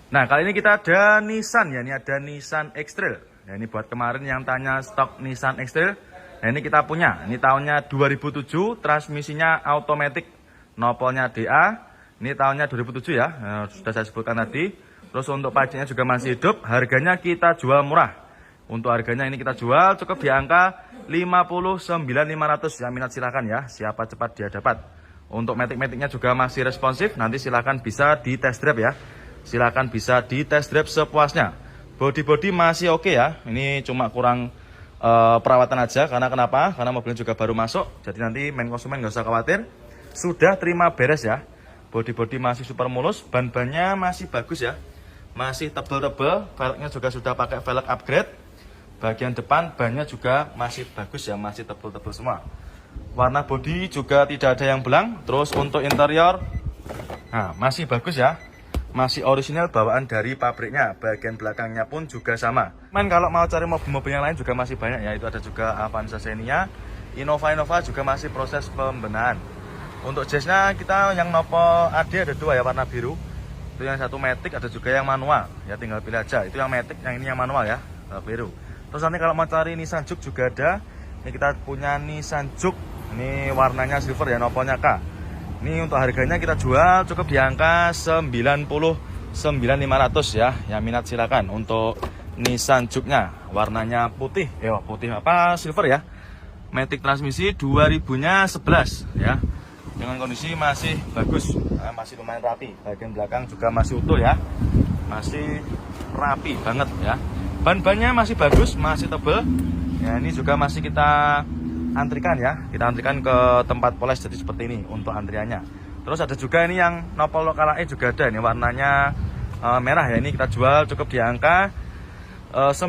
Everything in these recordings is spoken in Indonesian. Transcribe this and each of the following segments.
Nah, kali ini kita ada Nissan ya, ini ada Nissan X-Trail. Ya, ini buat kemarin yang tanya stok Nissan X-Trail. Nah, ini kita punya. Ini tahunnya 2007, transmisinya automatic, nopolnya DA. Ini tahunnya 2007 ya, sudah saya sebutkan tadi. Terus untuk pajaknya juga masih hidup. Harganya kita jual murah. Untuk harganya ini kita jual cukup di angka 59.500 ya. Minat silakan ya, siapa cepat dia dapat. Untuk matic-maticnya juga masih responsif. Nanti silakan bisa di test drive ya. Silakan bisa di test drive sepuasnya. Body masih oke ya. Ini cuma kurang perawatan aja. Karena kenapa? Karena mobilnya juga baru masuk. Jadi nanti main konsumen nggak usah khawatir. Sudah terima beres ya. Body masih super mulus. Ban-bannya masih bagus ya. Masih tebel-tebel. Velgnya juga sudah pakai velg upgrade. Bagian depan bannya juga masih bagus ya. Masih tebel-tebel semua. Warna body juga tidak ada yang belang. Terus untuk interior, nah masih bagus ya. Masih orisinal bawaan dari pabriknya. Bagian belakangnya pun juga sama. Kalau mau cari mobil-mobil yang lain juga masih banyak ya. Itu ada juga Avanza Xenia, Innova juga masih proses pembenahan. Untuk jasnya kita yang nopo AD ada dua ya, warna biru. Itu yang satu matic, ada juga yang manual. Ya tinggal pilih aja. Itu yang matic, yang ini yang manual ya, biru. Terus nanti kalau mau cari Nissan Juke juga ada. Ini kita punya Nissan Juke. Ini warnanya silver ya, nopolnya K. Ini untuk harganya kita jual cukup di angka 99.500 ya. Yang minat silakan. Untuk Nissan Juke-nya warnanya putih. Putih apa? Silver ya. Matic transmisi 2000-nya 11 ya. Dengan kondisi masih bagus. Nah, masih lumayan rapi. Bagian belakang juga masih utuh ya. Masih rapi banget ya. Ban-bannya masih bagus, masih tebel. Ya, ini juga masih kita antrikan ya. Kita antrikan ke tempat poles jadi seperti ini untuk antriannya. Terus ada juga ini yang nopol lokal AE juga ada. Ini warnanya merah ya. Ini kita jual cukup di angka 90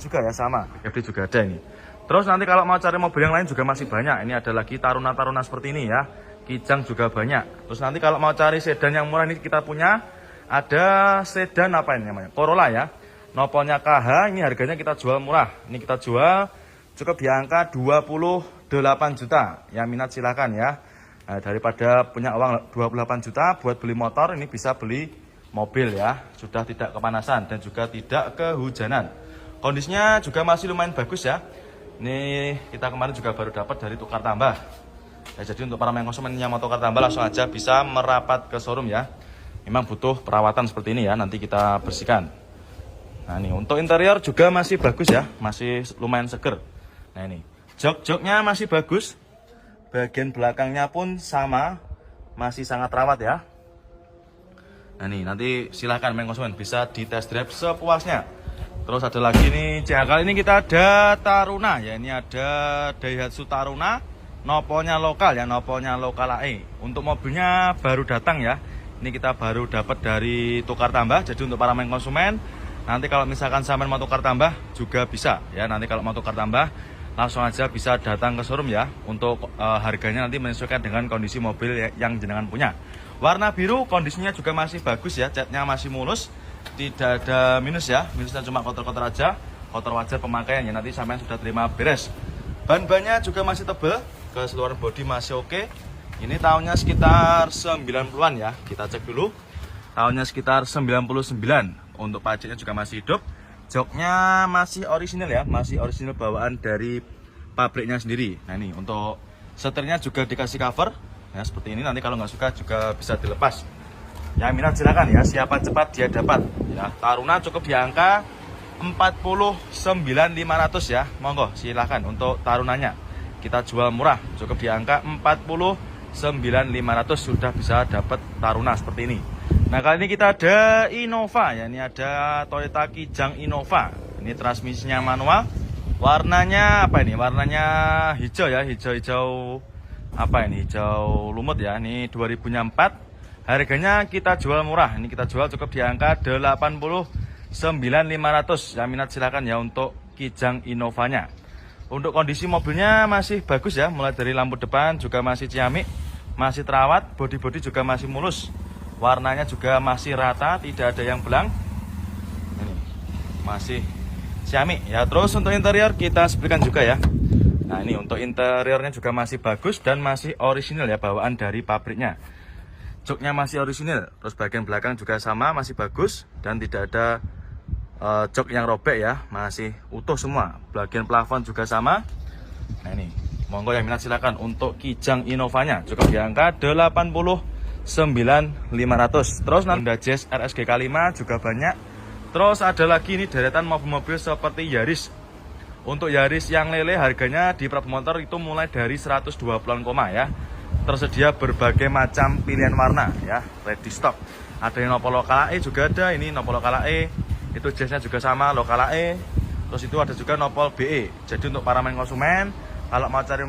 juga ya, sama. FD juga ada ini. Terus nanti kalau mau cari mobil yang lain juga masih banyak. Ini ada lagi Taruna seperti ini ya. Kijang juga banyak. Terus nanti kalau mau cari sedan yang murah ini kita punya. Ada sedan apa ini namanya? Corolla ya. Nopolnya KH, ini harganya kita jual murah. Ini kita jual cukup di angka 28 juta. Yang minat silahkan ya. Nah, daripada punya uang 28 juta buat beli motor, ini bisa beli mobil ya. Sudah tidak kepanasan dan juga tidak kehujanan. Kondisinya juga masih lumayan bagus ya. Ini kita kemarin juga baru dapat dari tukar tambah. Ya, jadi untuk para main konsumen yang mau tukar tambah langsung aja bisa merapat ke showroom ya. Memang butuh perawatan seperti ini ya. Nanti kita bersihkan. Nah ini untuk interior juga masih bagus ya. Masih lumayan seger. Nah ini jok-joknya masih bagus. Bagian belakangnya pun sama. Masih sangat rawat ya. Nah ini nanti silahkan main konsumen bisa di test drive sepuasnya. Terus ada lagi nih, kali ini kita ada Taruna ya. Ini ada Daihatsu Taruna, nopolnya lokal ya, nopolnya lokal AE. Untuk mobilnya baru datang ya. Ini kita baru dapat dari tukar tambah. Jadi untuk para main konsumen, nanti kalau misalkan sampean mau tukar tambah juga bisa ya. Nanti kalau mau tukar tambah langsung aja bisa datang ke showroom ya. Untuk harganya nanti menyesuaikan dengan kondisi mobil yang jenengan punya. Warna biru kondisinya juga masih bagus ya, catnya masih mulus. Tidak ada minus ya, minusnya cuma kotor-kotor aja, kotor wajar pemakaiannya. Nanti sampean sudah terima beres. Ban-bannya juga masih tebel, keseluruhan bodi masih oke. Ini tahunnya sekitar 90-an ya, kita cek dulu. Tahunnya sekitar 99. Untuk pajaknya juga masih hidup. Joknya masih orisinal ya, masih orisinal bawaan dari pabriknya sendiri. Nah ini untuk setirnya juga dikasih cover ya, seperti ini. Nanti kalau nggak suka juga bisa dilepas. Yang minat silakan ya, siapa cepat dia dapat ya. Taruna cukup di angka 49.500 ya. Monggo silakan untuk Tarunanya. Kita jual murah, cukup di angka 49.500 sudah bisa dapat Taruna seperti ini. Nah, kali ini kita ada Innova ya. Ini ada Toyota Kijang Innova. Ini transmisinya manual. Warnanya apa ini? Warnanya hijau ya, hijau-hijau apa ini? Hijau lumut ya. Ini 2004. Harganya kita jual murah. Ini kita jual cukup di angka 89.500. Yang minat silakan ya untuk Kijang Innovanya. Untuk kondisi mobilnya masih bagus ya. Mulai dari lampu depan juga masih ciamik, masih terawat, bodi-bodi juga masih mulus. Warnanya juga masih rata, tidak ada yang belang. Ini masih ciamik ya. Terus untuk interior kita sebutkan juga ya. Nah, ini untuk interiornya juga masih bagus dan masih orisinal ya, bawaan dari pabriknya. joknya masih orisinil, terus bagian belakang juga sama, masih bagus dan tidak ada jok yang robek ya, masih utuh semua. Bagian plafon juga sama. Nah ini, monggo yang minat silakan. Untuk Kijang Innovanya cukup di angka 89.500. Terus Honda Jazz RSG K5 juga banyak. Terus ada lagi ini deretan mobil-mobil seperti Yaris. Untuk Yaris yang lele harganya di Prabu Motor itu mulai dari 120-an koma ya. Tersedia berbagai macam pilihan warna ya, ready stock. Ada yang nopol lokal AE juga ada, ini nopol lokal AE. Itu jazznya juga sama, lokal AE. Terus itu ada juga nopol BE. Jadi untuk para main konsumen, kalau mau cari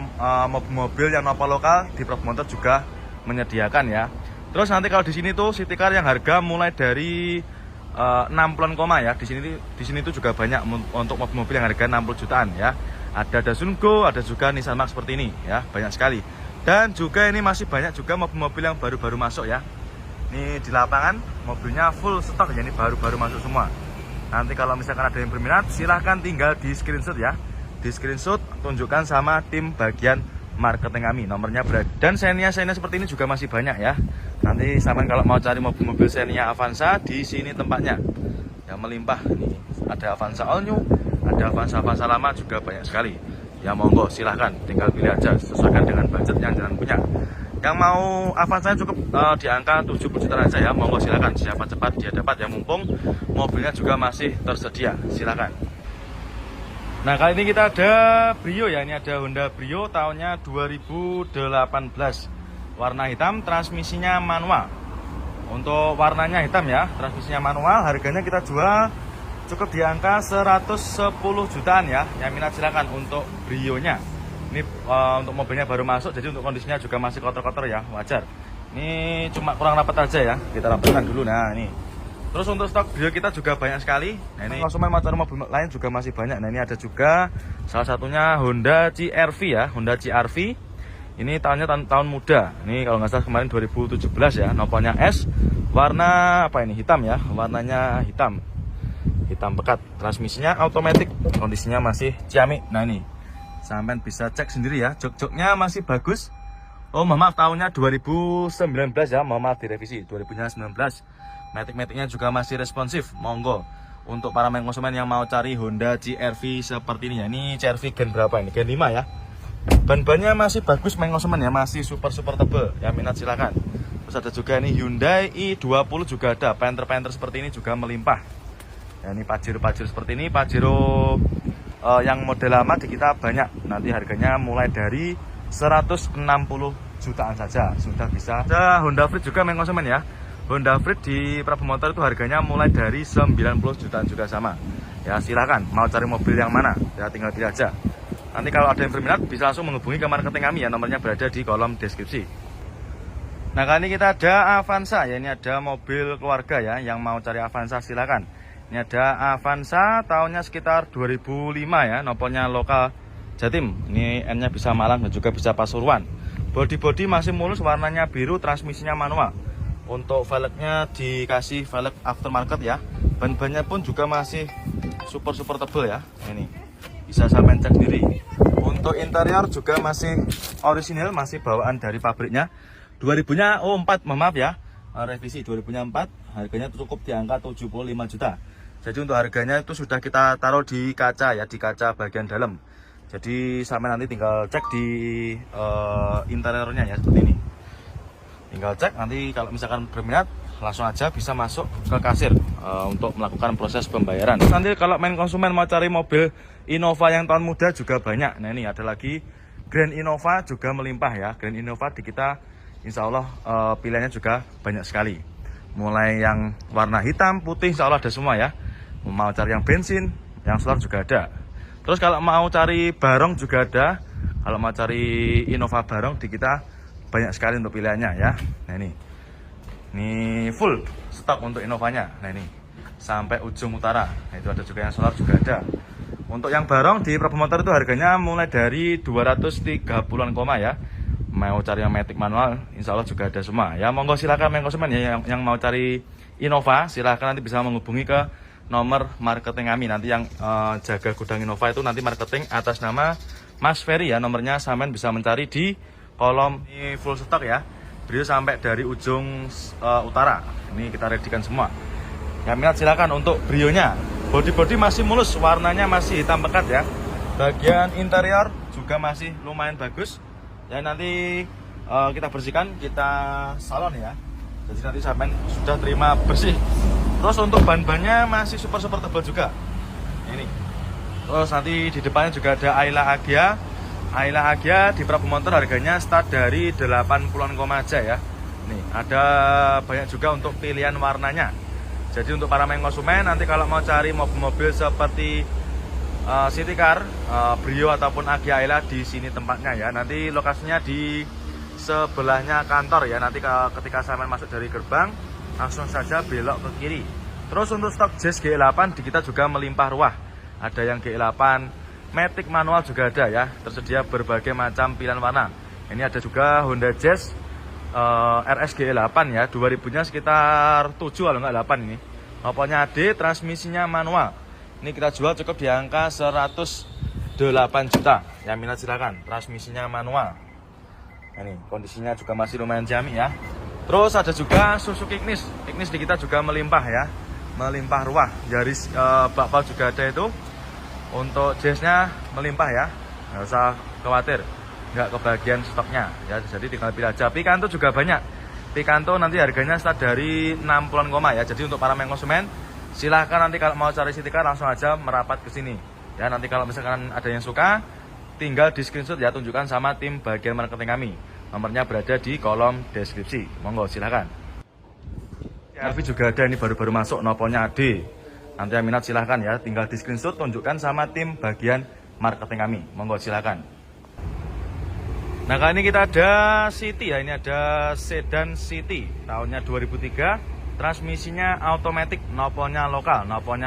mobil-mobil yang nopol lokal di Prabu Motor juga menyediakan ya. Terus nanti kalau di sini tuh city car yang harga mulai dari 60-an koma ya. Di sini tuh juga banyak untuk mobil-mobil yang harga 60 jutaan ya. Ada Datsun Go, ada juga Nissan Mark seperti ini ya, banyak sekali. Dan juga ini masih banyak juga mobil-mobil yang baru-baru masuk ya. Ini di lapangan mobilnya full stok ya, ini baru-baru masuk semua. Nanti kalau misalkan ada yang berminat, silahkan tinggal di screenshot ya. Di screenshot tunjukkan sama tim bagian marketing kami, nomornya berada. Dan Xenia seperti ini juga masih banyak ya. Nanti sampean kalau mau cari mobil-mobil Xenia Avanza, di sini tempatnya. Ya melimpah. Ini ada Avanza All New, ada Avanza lama juga banyak sekali. Ya monggo silahkan, tinggal pilih aja sesuaikan dengan budget yang jangan punya. Yang mau Avanza cukup di angka 70 juta aja ya, monggo silahkan, siapa cepat dia dapat ya, mumpung mobilnya juga masih tersedia, silahkan. Nah kali ini kita ada Brio ya, ini ada Honda Brio tahunnya 2018, warna hitam, transmisinya manual. Untuk warnanya hitam ya, transmisinya manual, harganya kita jual cukup di angka 110 jutaan ya. Yang minat silakan untuk Brio-nya. Ini untuk mobilnya baru masuk, jadi untuk kondisinya juga masih kotor-kotor ya, wajar. Ini cuma kurang rapat aja ya, kita rapatkan dulu. Nah ini. Terus untuk stok Brio kita juga banyak sekali. Nah ini konsumen motor mobil lain juga masih banyak. Nah ini ada juga salah satunya Honda CR-V ya, Honda CR-V. Ini tahunnya tahun muda. Ini kalau nggak salah kemarin 2017 ya, nopolnya S. Warna apa ini? Hitam ya, warnanya hitam. Hitam pekat, transmisinya otomatis, kondisinya masih ciamik. Nah ini sampean bisa cek sendiri ya, jok-joknya masih bagus. Oh maaf, tahunnya 2019 ya, maaf direvisi 2019. Matic-maticnya juga masih responsif. Monggo untuk para main konsumen yang mau cari Honda CR-V seperti ini ya. Ini CR-V gen berapa ini? Gen 5 ya. Ban-bannya masih bagus main konsumen ya, masih super tebel. Ya minat silakan. Terus ada juga ini Hyundai i20 juga ada, Panther seperti ini juga melimpah. Ya, ini Pajero seperti ini, Pajero yang model lama di kita banyak. Nanti harganya mulai dari 160 jutaan saja sudah bisa. Ada Honda Freed juga main konsumen ya. Honda Freed di Prabu Motor itu harganya mulai dari 90 jutaan juga sama. Ya silakan, mau cari mobil yang mana? Ya tinggal pilih aja. Nanti kalau ada yang berminat bisa langsung menghubungi ke marketing kami ya, nomornya berada di kolom deskripsi. Nah kali ini kita ada Avanza ya, ini ada mobil keluarga ya, yang mau cari Avanza silakan. Ini ada Avanza tahunnya sekitar 2005 ya, nopolnya lokal Jatim. Ini N-nya bisa Malang dan juga bisa Pasuruan. Bodi masih mulus, warnanya biru, transmisinya manual. Untuk velgnya dikasih velg aftermarket ya. Ban-bannya pun juga masih super tebel ya. Ini bisa sampean cek sendiri. Untuk interior juga masih orisinil, masih bawaan dari pabriknya. 2000-nya 4, maaf ya. Revisi 2004, harganya cukup di angka 75 juta. Jadi untuk harganya itu sudah kita taruh di kaca ya, di kaca bagian dalam. Jadi sampai nanti tinggal cek di interiornya ya, seperti ini. Tinggal cek, nanti kalau misalkan berminat langsung aja bisa masuk ke kasir untuk melakukan proses pembayaran. Terus nanti kalau main konsumen mau cari mobil Innova yang tahun muda juga banyak. Nah ini ada lagi Grand Innova juga melimpah ya. Grand Innova di kita insya Allah pilihannya juga banyak sekali. Mulai yang warna hitam, putih insya Allah ada semua ya. Mau cari yang bensin, yang solar juga ada. Terus kalau mau cari barong juga ada. Kalau mau cari Innova barong di kita banyak sekali untuk pilihannya ya. Nah ini full stok untuk Innovanya. Nah ini sampai ujung utara. Nah itu ada juga yang solar juga ada. Untuk yang barong di Prabu Motor itu harganya mulai dari 230-an koma ya. Mau cari yang matic manual, insya Allah juga ada semua. Ya monggo silakan main konsumen ya, yang mau cari Innova silakan nanti bisa menghubungi ke nomor marketing kami. Nanti yang jaga gudang Innova itu nanti marketing atas nama Mas Ferry ya. Nomornya sampean bisa mencari di kolom ini full stock ya. Brio sampai dari ujung utara. Ini kita readykan semua. Yang minat silakan untuk Brionya. Bodi masih mulus, warnanya masih hitam pekat ya. Bagian interior juga masih lumayan bagus. Ya nanti kita bersihkan, kita salon ya. Jadi nanti sampai sudah terima bersih. Terus untuk ban-bannya masih super tebal juga. Ini. Terus nanti di depannya juga ada Ayla Agya. Ayla Agya di Prabu Motor harganya start dari 80-an aja ya. Nih, ada banyak juga untuk pilihan warnanya. Jadi untuk para main konsumen nanti kalau mau cari mobil-mobil seperti city car, Brio ataupun Agya Ayla, di sini tempatnya ya. Nanti lokasinya di sebelahnya kantor ya. Nanti ketika sampai masuk dari gerbang langsung saja belok ke kiri. Terus untuk stok Jazz G8 di kita juga melimpah ruah. Ada yang G8 Matic manual juga ada ya, tersedia berbagai macam pilihan warna. Ini ada juga Honda Jazz RS G8 ya, 2000-nya sekitar 7 kalau nggak 8 ini. Knopnya D, transmisinya manual. Ini kita jual cukup di angka 108 juta. Yang minat silakan, transmisinya manual. Nah, ini kondisinya juga masih lumayan jami ya. Terus ada juga Suzuki Ignis. Ignis di kita juga melimpah ya, melimpah ruah. Yaris bakpao juga ada itu. Untuk Jazz-nya melimpah ya, nggak usah khawatir, nggak kebagian stoknya ya. Jadi tinggal pilih aja. Picanto juga banyak. Picanto nanti harganya start dari 60-an ya. Jadi untuk para main konsumen silahkan nanti kalau mau cari city car langsung aja merapat ke sini ya. Nanti kalau misalkan ada yang suka, tinggal di screenshot ya, tunjukkan sama tim bagian marketing kami. Nomornya berada di kolom deskripsi. Monggo silahkan. CR-V juga ada, ini baru-baru masuk, noponya D. Nanti yang minat silahkan ya, tinggal di screenshot, tunjukkan sama tim bagian marketing kami. Monggo silahkan. Nah kali ini kita ada City ya, ini ada sedan City tahunnya 2003, transmisinya automatic, noponya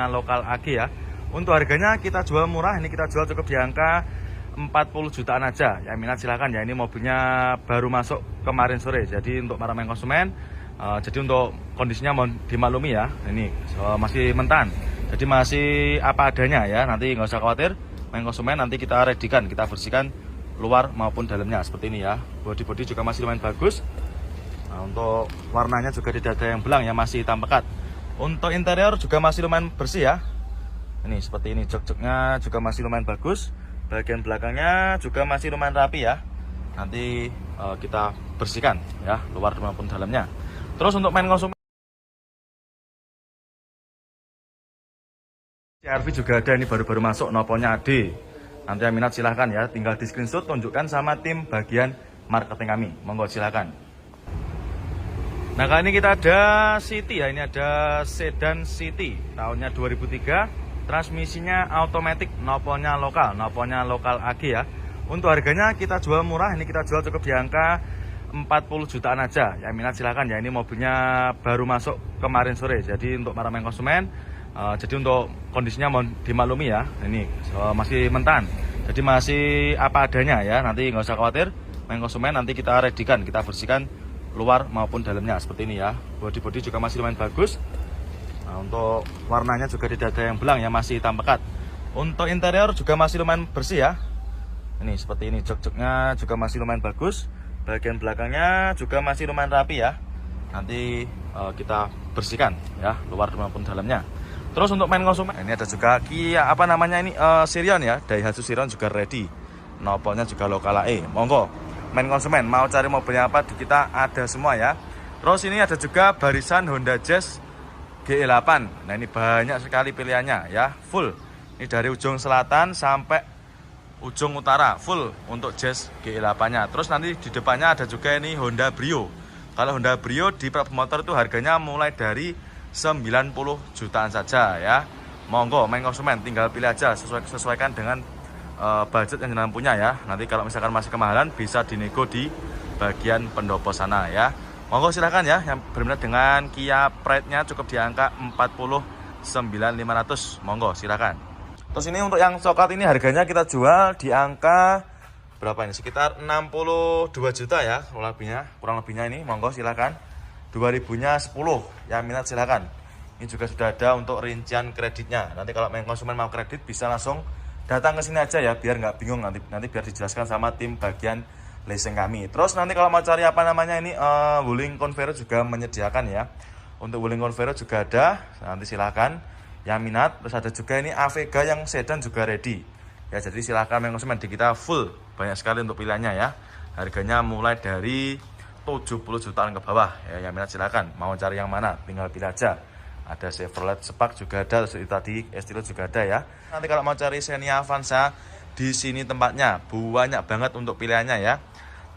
lokal AG ya. Untuk harganya kita jual murah, ini kita jual cukup di angka 40 jutaan aja. Yang minat silahkan ya, ini mobilnya baru masuk kemarin sore. Jadi untuk para main konsumen, jadi untuk kondisinya mohon dimaklumi ya, ini masih mentan, jadi masih apa adanya ya. Nanti nggak usah khawatir, main konsumen nanti kita readykan, kita bersihkan luar maupun dalamnya seperti ini ya. Bodi juga masih lumayan bagus. Nah, untuk warnanya juga tidak ada yang belang ya, masih hitam pekat. Untuk interior juga masih lumayan bersih ya. Ini seperti ini, jok-joknya juga masih lumayan bagus. Bagian belakangnya juga masih lumayan rapi ya. Nanti kita bersihkan ya, luar maupun dalamnya. Terus untuk main konsumen CR-V juga ada, ini baru-baru masuk, noponya D. Nanti yang minat silahkan ya, tinggal di screenshot, tunjukkan sama tim bagian marketing kami. Monggo silahkan. Nah kali ini kita ada City ya, ini ada sedan City tahunnya 2003, transmisinya automatic, noponya lokal AG ya. Untuk harganya kita jual murah, ini kita jual cukup di angka 40 jutaan aja. Yang minat silahkan ya, ini mobilnya baru masuk kemarin sore. Jadi untuk para main konsumen, jadi untuk kondisinya mohon dimaklumi ya, ini masih mentan, jadi masih apa adanya ya. Nanti nggak usah khawatir, main konsumen nanti kita readykan, kita bersihkan luar maupun dalamnya seperti ini ya. Bodi juga masih lumayan bagus. Nah, untuk warnanya juga tidak ada yang belang ya, masih hitam pekat. Untuk interior juga masih lumayan bersih ya. Ini seperti ini, jok-joknya juga masih lumayan bagus. Bagian belakangnya juga masih lumayan rapi ya. Nanti kita bersihkan ya, luar maupun dalamnya. Terus untuk main konsumen, ini ada juga Kia apa namanya ini, Sirion ya, Daihatsu Sirion juga ready. Nopolnya juga lokal AE. Monggo main konsumen mau cari mobilnya apa, di kita ada semua ya. Terus ini ada juga barisan Honda Jazz G8. Nah ini banyak sekali pilihannya ya, full. Ini dari ujung selatan sampai ujung utara, full untuk Jazz G8-nya. Terus nanti di depannya ada juga ini Honda Brio. Kalau Honda Brio di Prabu Motor itu harganya mulai dari 90 jutaan saja ya. Monggo main konsumen tinggal pilih aja, sesuaikan dengan budget yang jenengan punya ya. Nanti kalau misalkan masih kemahalan bisa dinego di bagian pendopo sana ya. Monggo silahkan ya, yang berminat dengan Kia Pride-nya cukup di angka 49.500. Monggo silahkan. Terus ini untuk yang coklat ini harganya kita jual di angka berapa ini? Sekitar 62 juta ya, kurang lebihnya ini. Monggo silahkan. 2000-nya 10, yang minat silahkan. Ini juga sudah ada untuk rincian kreditnya. Nanti kalau main konsumen mau kredit bisa langsung datang ke sini aja ya, biar nggak bingung, nanti biar dijelaskan sama tim bagian leasing kami. Terus nanti kalau mau cari apa namanya ini Wuling Convero juga menyediakan ya. Untuk Wuling Convero juga ada, nanti silahkan yang minat. Terus ada juga ini Avega yang sedan juga ready ya, jadi silahkan yang konsumen di kita full, banyak sekali untuk pilihannya ya. Harganya mulai dari 70 jutaan ke bawah ya, yang minat silahkan, mau cari yang mana tinggal pilih aja. Ada Chevrolet Spark juga ada, terus tadi Estilo juga ada ya. Nanti kalau mau cari Xenia Avanza, di sini tempatnya banyak banget untuk pilihannya ya.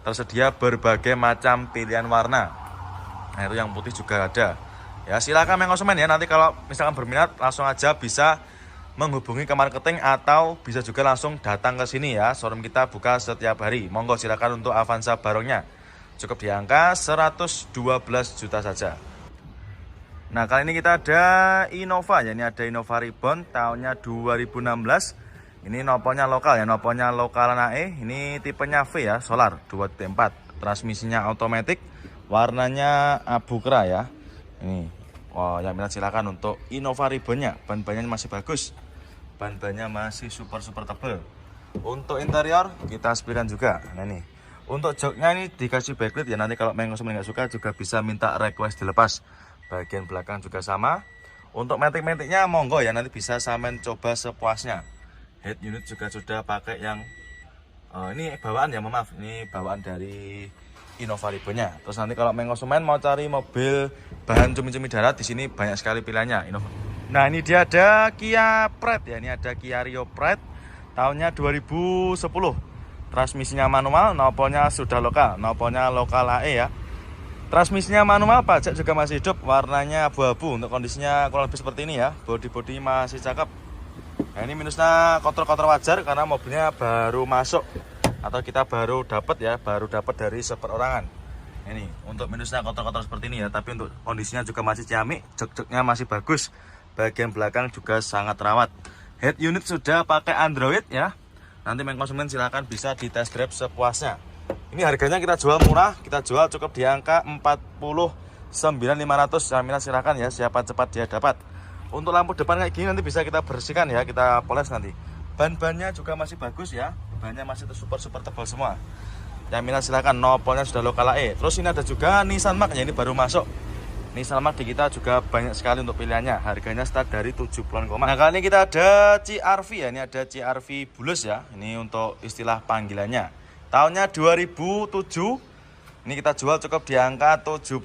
Tersedia berbagai macam pilihan warna. Nah, itu yang putih juga ada. Ya, silakan yang konsumen ya. Nanti kalau misalkan berminat langsung aja bisa menghubungi ke marketing atau bisa juga langsung datang ke sini ya. Showroom kita buka setiap hari. Monggo silakan untuk Avanza Barongnya. Cukup di angka 112 juta saja. Nah, kali ini kita ada Innova ya. Ini ada Innova Reborn tahunnya 2016. Ini noponya lokal ya, noponya lokal nae. Ini tipenya V ya, solar 2.4. Transmisinya otomatis, warnanya abu kera ya. Ini, wah, yang minat silakan untuk Innova Rebornnya. Ban-bannya masih bagus, ban-bannya masih super tebal. Untuk interior kita sepikan juga. Nah ini, untuk joknya ini dikasih backlit ya. Nanti kalau konsumen nggak suka juga bisa minta request dilepas. Bagian belakang juga sama. Untuk metik-metiknya monggo ya, nanti bisa sampean coba sepuasnya. Head unit juga sudah pakai yang ini bawaan ya, maaf, ini bawaan dari Innova Rebornnya. Terus nanti kalau konsumen mau cari mobil bahan cumi-cumi darat, di sini banyak sekali pilihannya Innova. Nah, ini dia ada Kia Pride ya, ini ada Kia Rio Pride tahunnya 2010. Transmisinya manual, noponya sudah lokal, noponya lokal AE ya. Transmisinya manual, pajak juga masih hidup, warnanya abu-abu. Untuk kondisinya kurang lebih seperti ini ya, bodi masih cakep. Nah, ini minusnya kotor-kotor wajar karena mobilnya baru masuk atau kita baru dapat ya, baru dapat dari seperorangan. Ini untuk minusnya kotor-kotor seperti ini ya, tapi untuk kondisinya juga masih ciamik, jok-joknya masih bagus, bagian belakang juga sangat rawat. Head unit sudah pakai Android ya. Nanti konsumen silahkan bisa di test drive sepuasnya. Ini harganya kita jual murah, kita jual cukup di angka 49.500. Yang minat silahkan ya, siapa cepat dia dapat. Untuk lampu depan kayak gini nanti bisa kita bersihkan ya, kita poles nanti. Ban-bannya juga masih bagus ya, bannya masih super tebal semua. Yang minat silahkan, nopolnya sudah lokal AE. Terus ini ada juga Nissan Mark ya, ini baru masuk. Nissan Mark di kita juga banyak sekali untuk pilihannya. Harganya start dari 70-an. Nah, kali ini kita ada CR-V ya, ini ada CR-V Bulus ya. Ini untuk istilah panggilannya. Tahunnya 2007. Ini kita jual cukup di angka 79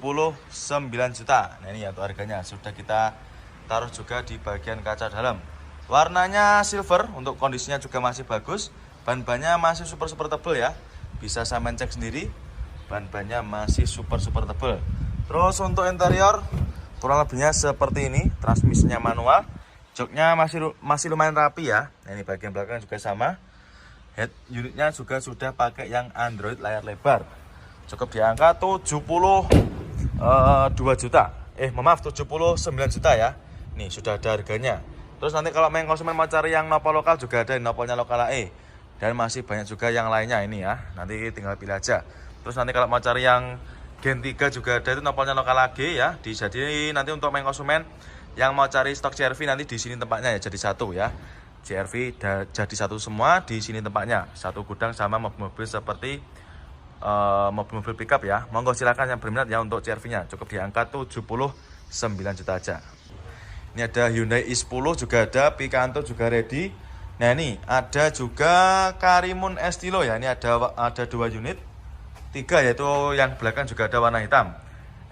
juta. Nah, ini ya untuk harganya. Sudah kita taruh juga di bagian kaca dalam. Warnanya silver, untuk kondisinya juga masih bagus. Ban-bannya masih super tebal ya. Bisa sampean cek sendiri. Ban-bannya masih super tebal. Terus untuk interior kurang lebihnya seperti ini. Transmisinya manual. Joknya masih lumayan rapi ya. Nah, ini bagian belakang juga sama. Head unitnya juga sudah pakai yang Android layar lebar. Cukup di angka 79 juta. 79 juta ya. Nih sudah ada harganya. Terus nanti kalau konsumen mau cari yang nopo lokal juga ada, nopolnya lokal AE. Dan masih banyak juga yang lainnya ini ya. Nanti tinggal pilih aja. Terus nanti kalau mau cari yang Gen 3 juga ada, itu nopolnya lokal AG ya. Jadi nanti untuk konsumen yang mau cari stok CR-V nanti di sini tempatnya ya, jadi satu ya. CR-V jadi satu semua di sini tempatnya, satu gudang sama mobil-mobil seperti mobil-mobil pickup ya. Monggo silakan yang berminat ya untuk CR-V-nya, cukup di angka 79 juta aja. Ini ada Hyundai i10 juga ada, Picanto juga ready. Nah, ini ada juga Karimun Estilo ya. Ini ada 2 unit, 3 yaitu yang belakang juga ada warna hitam.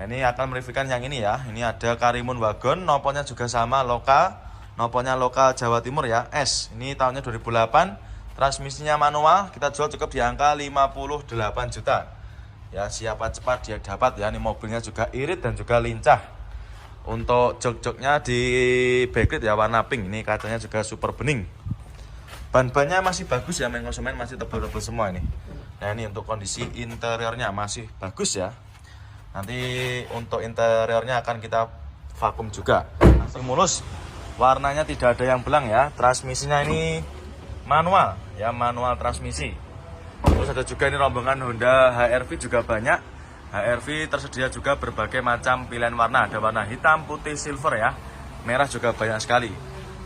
Nah, ini akan mereviewkan yang ini ya. Ini ada Karimun Wagon, nopolnya juga sama lokal. Nopolnya lokal Jawa Timur ya, S. Ini tahunnya 2008, transmisinya manual, kita jual cukup di angka 58 juta. Ya, siapa cepat dia dapat ya. Ini mobilnya juga irit dan juga lincah. Untuk jok-joknya di backlit ya, warna pink. Ini kacanya juga super bening. Ban-bannya masih bagus ya, konsumen masih tebal-tebal semua ini. Nah, ini untuk kondisi interiornya masih bagus ya. Nanti untuk interiornya akan kita vakum juga. Langsung mulus. Warnanya tidak ada yang belang ya. Transmisinya ini manual ya, manual transmisi. Terus ada juga ini rombongan Honda HR-V juga banyak. HR-V tersedia juga berbagai macam pilihan warna. Ada warna hitam, putih, silver ya. Merah juga banyak sekali.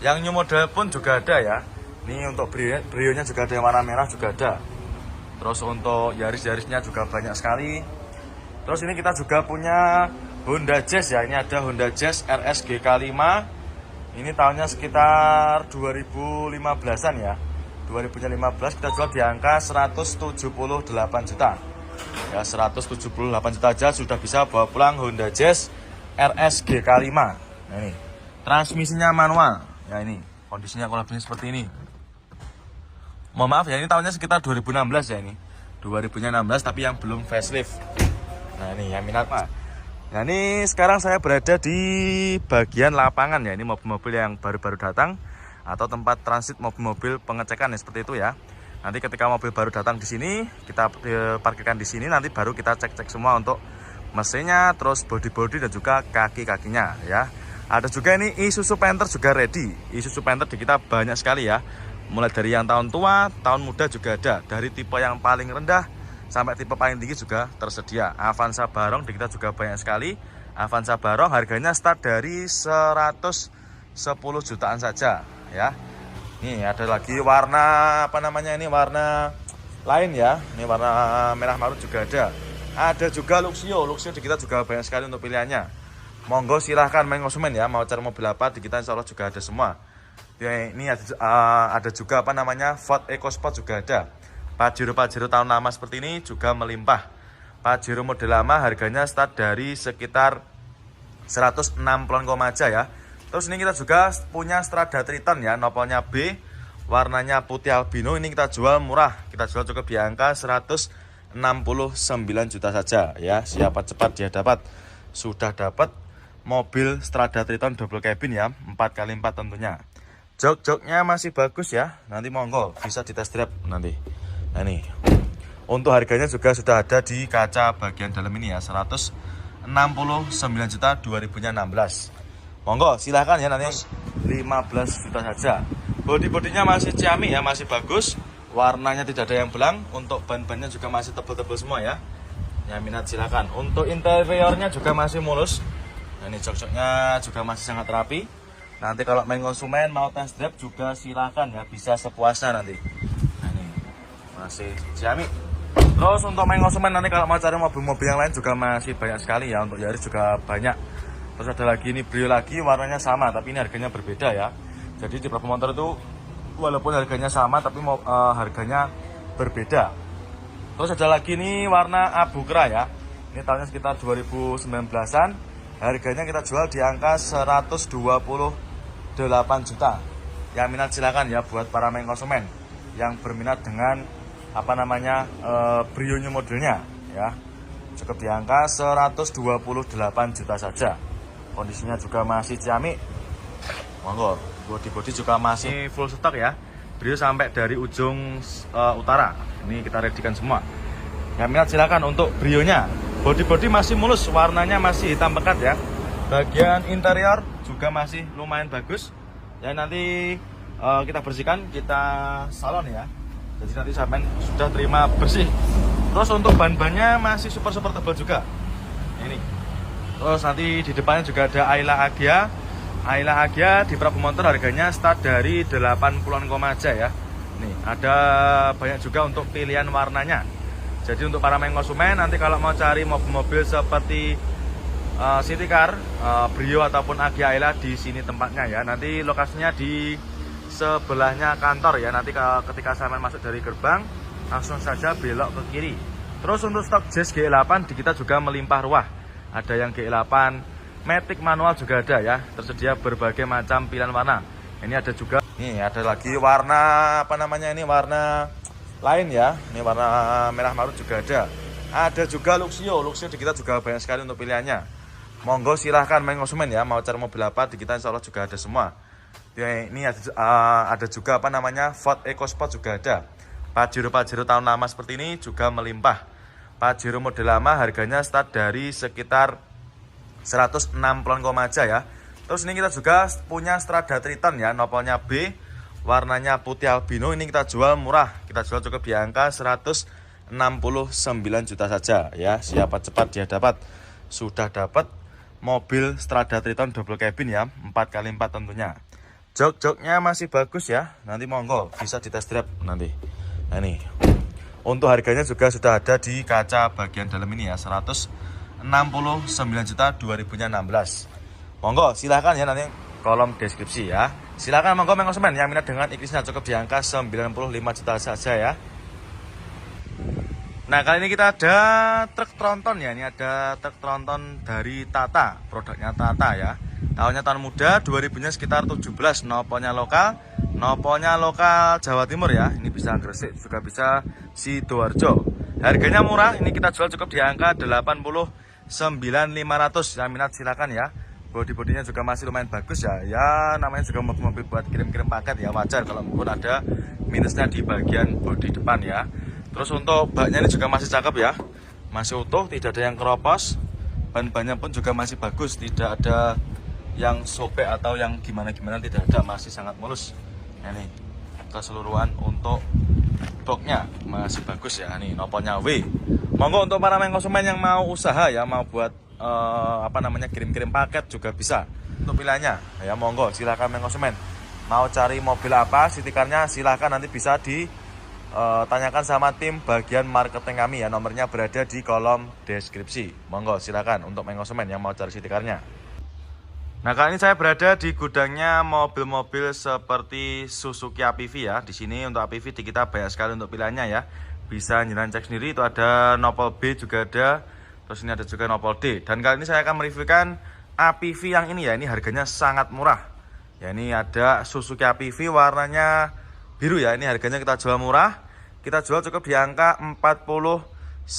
Yang new model pun juga ada ya. Ini untuk Brio-nya juga ada yang warna merah juga ada. Terus untuk Yaris-Yarisnya juga banyak sekali. Terus ini kita juga punya Honda Jazz ya. Ini ada Honda Jazz RS GK5. Ini tahunnya sekitar 2015-an ya. 2015 kita jual di angka 178 juta. Ya, 178 juta aja sudah bisa bawa pulang Honda Jazz RS GK5. Nah ini, transmisinya manual. Ya ini, kondisinya kurang lebih seperti ini. Mohon maaf ya, ini tahunnya sekitar 2016 ya ini. 2016 tapi yang belum facelift. Nah ini yang minat Pak. Nah ini sekarang saya berada di bagian lapangan ya. Ini mobil-mobil yang baru-baru datang atau tempat transit mobil-mobil pengecekan ya, seperti itu ya. Nanti ketika mobil baru datang di sini, kita parkirkan di sini, nanti baru kita cek-cek semua untuk mesinnya, terus body-body dan juga kaki-kakinya ya. Ada juga ini Isuzu Panther juga ready. Isuzu Panther di kita banyak sekali ya. Mulai dari yang tahun tua, tahun muda juga ada. Dari tipe yang paling rendah sampai tipe paling tinggi juga tersedia. Avanza Barong di kita juga banyak sekali. Avanza Barong harganya start dari 110 jutaan saja ya. Nih ada lagi warna apa namanya ini, warna lain ya. Ini warna merah marun juga ada. Ada juga Luxio. Luxio di kita juga banyak sekali untuk pilihannya. Monggo silahkan main konsumen ya. Mau cari mobil apa di kita insya Allah juga ada semua. Ya, ini ada juga apa namanya Ford EcoSport juga ada. Pajero tahun lama seperti ini juga melimpah. Pajero model lama harganya start dari sekitar 160-an aja ya. Terus ini kita juga punya Strada Triton ya, nopolnya B, warnanya putih albino. Ini kita jual murah, kita jual cukup di angka 169 juta saja ya. Siapa cepat dia dapat. Sudah dapat mobil Strada Triton double cabin ya, 4x4 tentunya. Jok-joknya masih bagus ya. Nanti monggo bisa di test drive nanti. Nah ini, untuk harganya juga sudah ada di kaca bagian dalam ini ya, 169 juta 2016. Monggo silahkan ya, nanti 15 juta saja. Body-bodinya masih ciamik ya, masih bagus. Warnanya tidak ada yang belang. Untuk ban-bannya juga masih tebal-tebal semua ya. Yang minat silahkan. Untuk interiornya juga masih mulus. Nah ini jok-joknya juga masih sangat rapi. Nanti kalau main konsumen mau test drive juga silahkan ya, bisa sepuasnya nanti. Nah ini masih ciamik. Terus untuk main konsumen nanti kalau mau cari mobil-mobil yang lain juga masih banyak sekali ya. Untuk Yaris juga banyak. Terus ada lagi ini Brio lagi, warnanya sama tapi ini harganya berbeda ya. Jadi di beberapa motor itu walaupun harganya sama tapi harganya berbeda. Terus ada lagi ini warna Abu Kera ya. Ini tahunnya sekitar 2019-an. Harganya kita jual di angka 128 juta. Yang minat silakan ya, buat para main konsumen yang berminat dengan apa namanya Brio new modelnya ya. Cukup di angka 128 juta saja. Kondisinya juga masih ciamik. Monggo, body juga masih full stock ya. Brio sampai dari ujung utara. Ini kita readykan semua. Yang minat silakan untuk Brionya. Body masih mulus, warnanya masih hitam pekat ya. Bagian interior juga masih lumayan bagus. Ya nanti kita bersihkan, kita salon ya. Jadi nanti sampai sudah terima bersih. Terus untuk ban-bannya masih super tebal juga. Ini. Terus nanti di depannya juga ada Ayla Agya. Ayla Agya di beberapa motor harganya start dari 80-an aja ya. Nih, ada banyak juga untuk pilihan warnanya. Jadi untuk para main konsumen nanti kalau mau cari mobil-mobil seperti City Car, Brio ataupun Agya Ayla, di sini tempatnya ya. Nanti lokasinya di sebelahnya kantor ya. Nanti ketika saya masuk dari gerbang langsung saja belok ke kiri. Terus untuk stok Jazz G8 di kita juga melimpah ruah. Ada yang G8 Matic manual juga ada ya. Tersedia berbagai macam pilihan warna. Ini ada juga. Nih ada lagi warna apa namanya ini, warna lain ya. Ini warna merah marun juga ada. Ada juga Luxio. Luxio di kita juga banyak sekali untuk pilihannya. Monggo silahkan main konsumen ya. Mau cari mobil apa di kita insya Allah juga ada semua. Ini ada juga apa namanya Ford EcoSport juga ada. Pajero tahun lama seperti ini juga melimpah. Pajero model lama harganya start dari sekitar 160-an aja ya. Terus ini kita juga punya Strada Triton ya, nopolnya B, warnanya putih albino. Ini kita jual murah, kita jual cukup di angka 169 juta saja ya. Siapa cepat dia dapat. Sudah dapat mobil Strada Triton double cabin ya, 4x4 tentunya. Jok-joknya masih bagus ya. Nanti monggo bisa di test drive nanti. Nah ini, Untuk harganya juga sudah ada di kaca bagian dalam ini ya, 169 juta 2016. Monggo silahkan ya, nanti kolom deskripsi ya. Silahkan monggo konsumen yang minat dengan ikrisnya cukup di angka 95 juta saja ya. Nah, kali ini kita ada truk tronton ya. Ini ada truk tronton dari Tata, produknya Tata ya. Tahunnya tahun muda, 2000-nya sekitar 17. Noponya lokal Jawa Timur ya. Ini bisa Gresik, juga bisa Sidoarjo. Harganya murah, ini kita jual cukup di angka 89.500. Yang minat silakan ya. Bodi-bodinya juga masih lumayan bagus ya. Ya, namanya juga mobil buat kirim-kirim paket ya. Wajar kalau mungkin ada minusnya di bagian bodi depan ya. Terus untuk baknya ini juga masih cakep ya, masih utuh, tidak ada yang keropos. Ban-bannya pun juga masih bagus, tidak ada yang sobek atau yang gimana-gimana, tidak ada, masih sangat mulus. Ini keseluruhan untuk boxnya masih bagus ya. Nih noponya W. Monggo untuk para konsumen yang mau usaha ya, mau buat kirim-kirim paket juga bisa. Untuk pilihannya ya, monggo silakan konsumen. Mau cari mobil apa, stikernya silahkan nanti bisa tanyakan sama tim bagian marketing kami ya. Nomornya berada di kolom deskripsi. Monggo silakan untuk konsumen yang mau cari stikernya. Nah, kali ini saya berada di gudangnya mobil-mobil seperti Suzuki APV ya. Di sini untuk APV di kita banyak sekali untuk pilihannya ya. Bisa jalan cek sendiri, itu ada Nopol B juga ada. Terus ini ada juga Nopol D. Dan kali ini saya akan mereviewkan APV yang ini ya. Ini harganya sangat murah. Ya, ini ada Suzuki APV warnanya biru ya. Ini harganya kita jual murah. Kita jual cukup di angka 49.500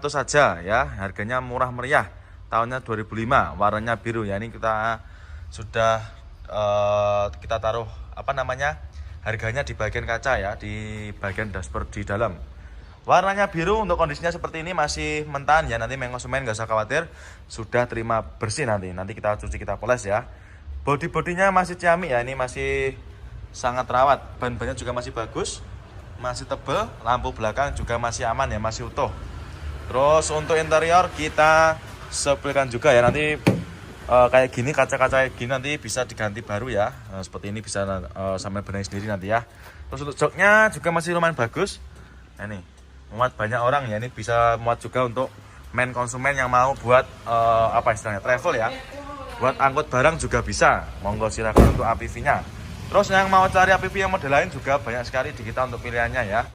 saja ya. Harganya murah meriah. Tahunnya 2005, warnanya biru ya. Ini kita sudah kita taruh harganya di bagian kaca ya, di bagian dashboard di dalam. Warnanya biru, untuk kondisinya seperti ini masih mentahan ya. Nanti konsumen nggak usah khawatir, sudah terima bersih nanti kita cuci, kita poles ya. Bodi-bodinya masih ciamik ya, ini masih sangat rawat. Ban-bannya juga masih bagus, masih tebal. Lampu belakang juga masih aman ya, masih utuh. Terus untuk interior kita sepilkan juga ya, nanti kayak gini, kaca-kaca kayak gini nanti bisa diganti baru ya. Seperti ini bisa sampai benahi sendiri nanti ya. Terus untuk joknya juga masih lumayan bagus. Nah, ini muat banyak orang ya, ini bisa muat juga untuk konsumen yang mau buat istilahnya travel ya. Buat angkut barang juga bisa. Monggo silakan untuk APV-nya. Terus yang mau cari APV yang model lain juga banyak sekali di kita untuk pilihannya ya.